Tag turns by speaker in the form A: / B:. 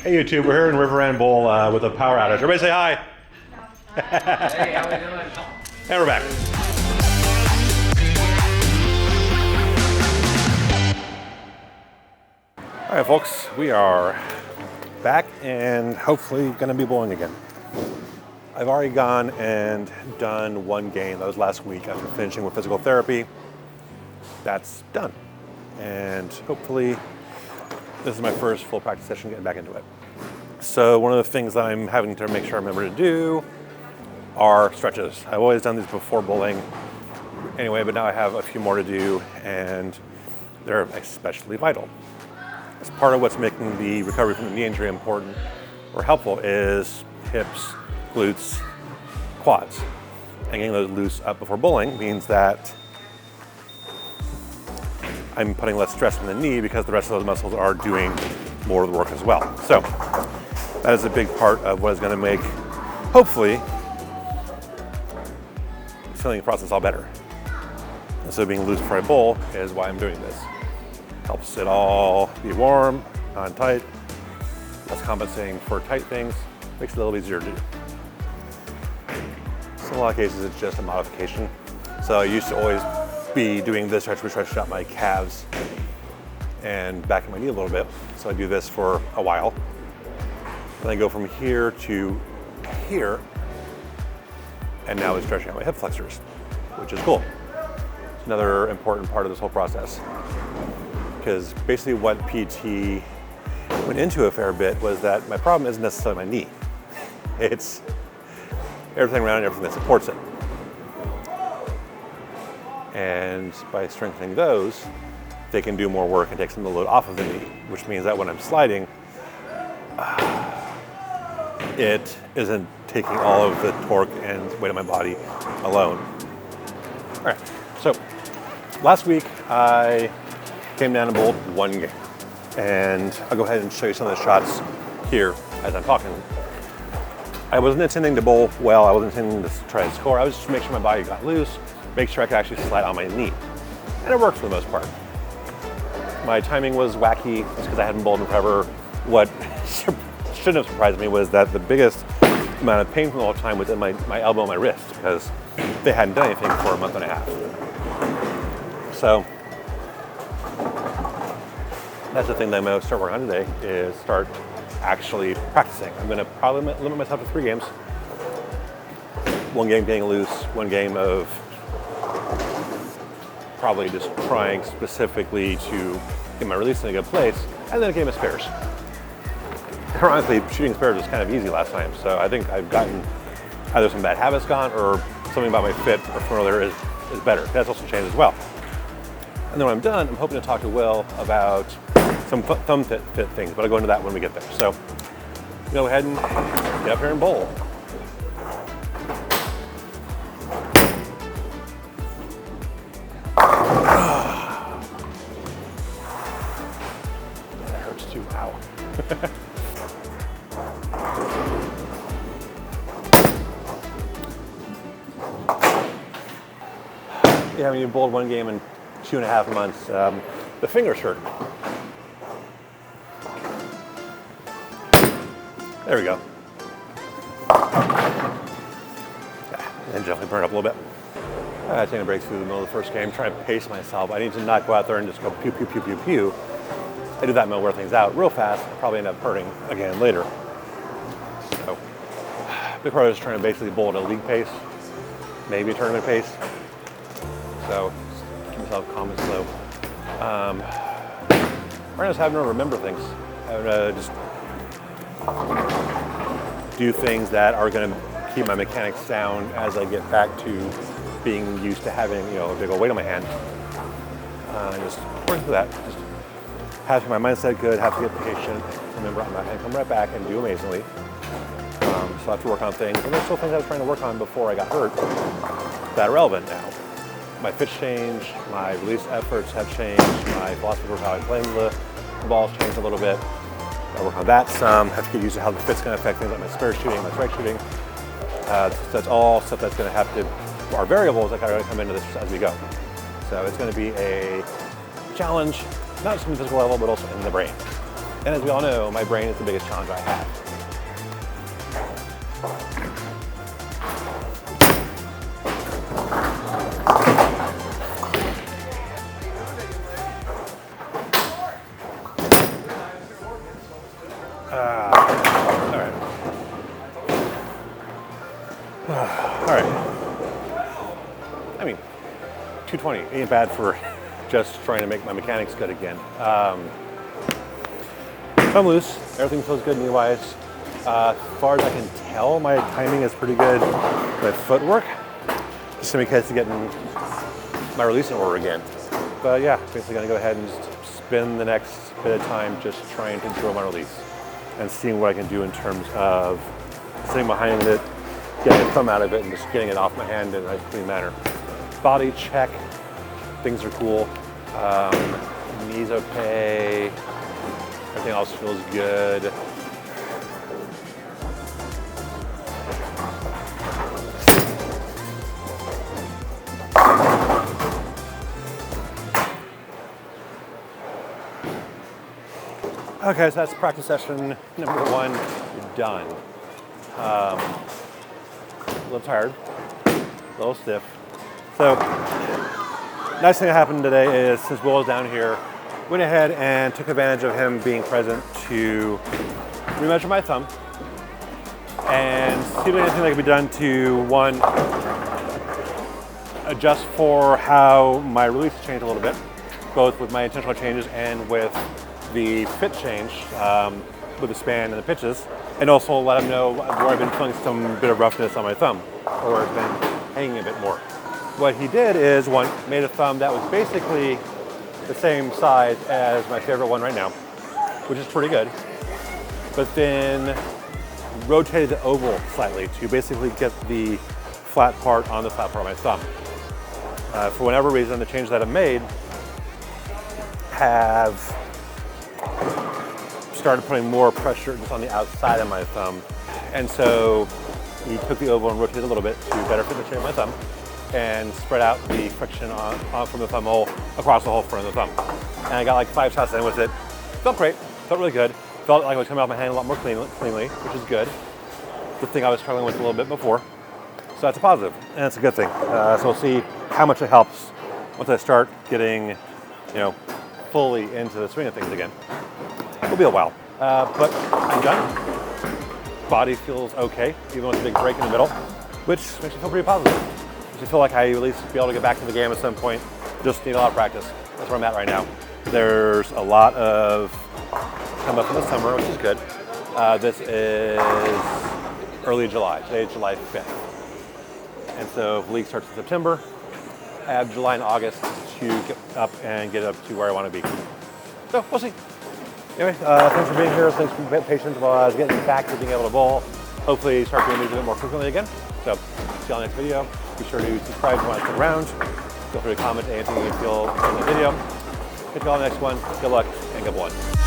A: Hey YouTube, we're here in River End Bowl with a power outage. Everybody say hi.
B: Hey, how we doing?
A: And we're back. All right, folks, we are back and hopefully going to be bowling again. I've already gone and done one game. That was last week after finishing with physical therapy. That's done. And hopefully this is my first full practice session getting back into it. So one of the things that I'm having to make sure I remember to do are stretches. I've always done these before bowling anyway, but now I have a few more to do and they're especially vital. As part of what's making the recovery from the knee injury important or helpful is hips, glutes, quads. And getting those loose up before bowling means that I'm putting less stress on the knee because the rest of those muscles are doing more of the work as well. So that is a big part of what is going to make, hopefully, feeling the process all better. And so being loose before I bowl is why I'm doing this. Helps it all be warm, non-tight, less compensating for tight things, makes it a little easier to do. So in a lot of cases, it's just a modification. So I used to always be doing this stretch, which stretched out my calves and backing my knee a little bit. So I do this for a while. Then I go from here to here, and now it's stretching out my hip flexors, which is cool. It's another important part of this whole process. Because basically what PT went into a fair bit was that my problem isn't necessarily my knee. It's everything around and everything that supports it. And by strengthening those, they can do more work and take some of the load off of the knee, which means that when I'm sliding, it isn't taking all of the torque and weight of my body alone. All right, so last week I came down and bowled one game. And I'll go ahead and show you some of the shots here as I'm talking. I wasn't intending to bowl well, I wasn't intending to try and score. I was just making sure my body got loose, make sure I could actually slide on my knee. And it worked for the most part. My timing was wacky, just because I hadn't bowled in forever. What shouldn't have surprised me was that the biggest amount of pain from the whole time was in my elbow and my wrist, because they hadn't done anything for a month and a half. So that's the thing that I'm going to start working on today, is start actually practicing. I'm going to probably limit myself to 3 games. One game getting loose, one game of probably just trying specifically to get my release in a good place, and then a game of spares. Ironically, shooting spares was kind of easy last time, so I think I've gotten either some bad habits gone or something about my fit or from earlier is better. That's also changed as well. And then when I'm done, I'm hoping to talk to Will about some thumb fit things, but I'll go into that when we get there. So go ahead and get up here and bowl. That hurts too, wow. Yeah, when you bowled one game in 2.5 months, the fingers hurt. There we go. And definitely burn up a little bit. Taking a break through the middle of the first game, trying to pace myself. I need to not go out there and just go pew, pew, pew, pew, pew. I do that and I'll wear things out real fast. I'll probably end up hurting again later. So, big part is trying to basically bowl at a league pace, maybe a tournament pace. So, keep myself calm and slow. Right now, just having to remember things. Having to just do things that are going to keep my mechanics sound as I get back to being used to having, a big old weight on my hand. And just working through that. Just having my mindset good, have to get patient. Remember, I'm not going to come right back and do amazingly. So I have to work on things. And there's still things I was trying to work on before I got hurt that are relevant now. My pitch changed, my release efforts have changed, my philosophy of how I play the ball's changed a little bit. I work on that some, have to get used to how the fit's going to affect things like my spare shooting, my strike shooting. So that's all stuff that's going to have to, are variables that are going to come into this as we go. So it's going to be a challenge, not just on the physical level, but also in the brain. And as we all know, my brain is the biggest challenge I have. All right. I mean, 220 ain't bad for just trying to make my mechanics good again. I'm loose. Everything feels good knee-wise. As far as I can tell, my timing is pretty good with footwork. Just in case of getting my release in order again. But yeah, basically gonna go ahead and just spend the next bit of time just trying to drill my release and seeing what I can do in terms of sitting behind it, getting a thumb out of it, and just getting it off my hand in a nice clean manner. Body check, things are cool. Knees okay. Everything else feels good. Okay, so that's practice session number 1 done. A little tired, a little stiff. So, nice thing that happened today is since Will is down here, went ahead and took advantage of him being present to remeasure my thumb and see if anything that could be done to, one, adjust for how my release changed a little bit, both with my intentional changes and with the fit change with the span and the pitches, and also let him know where I've been feeling some bit of roughness on my thumb, or where it's been hanging a bit more. What he did is, one, made a thumb that was basically the same size as my favorite one right now, which is pretty good, but then rotated the oval slightly to basically get the flat part on the flat part of my thumb. For whatever reason, the changes that I've made have started putting more pressure just on the outside of my thumb. And so he took the oval and rotated a little bit to better fit the shape of my thumb and spread out the friction on from the thumb hole across the whole front of the thumb. And I got like 5 shots in with it. Felt great, felt really good. Felt like it was coming off my hand a lot more cleanly, which is good. The thing I was struggling with a little bit before. So that's a positive, and that's a good thing. So we'll see how much it helps once I start getting, fully into the swing of things again. It'll be a while, but I'm done. Body feels okay, even with a big break in the middle, which makes me feel pretty positive. Makes me feel like I at least be able to get back to the game at some point. Just need a lot of practice. That's where I'm at right now. There's a lot of come up in the summer, which is good. This is early July. Today is July 5th. And so the league starts in September. I have July and August to get up and get up to where I want to be. So we'll see. Anyway, thanks for being here. Thanks for being patient while I was getting back to being able to bowl. Hopefully start doing these a bit more frequently again. So see you on the next video. Be sure to subscribe if you want to stick around. Feel free to comment anything you feel in the video. Catch you all on the next one. Good luck and good one.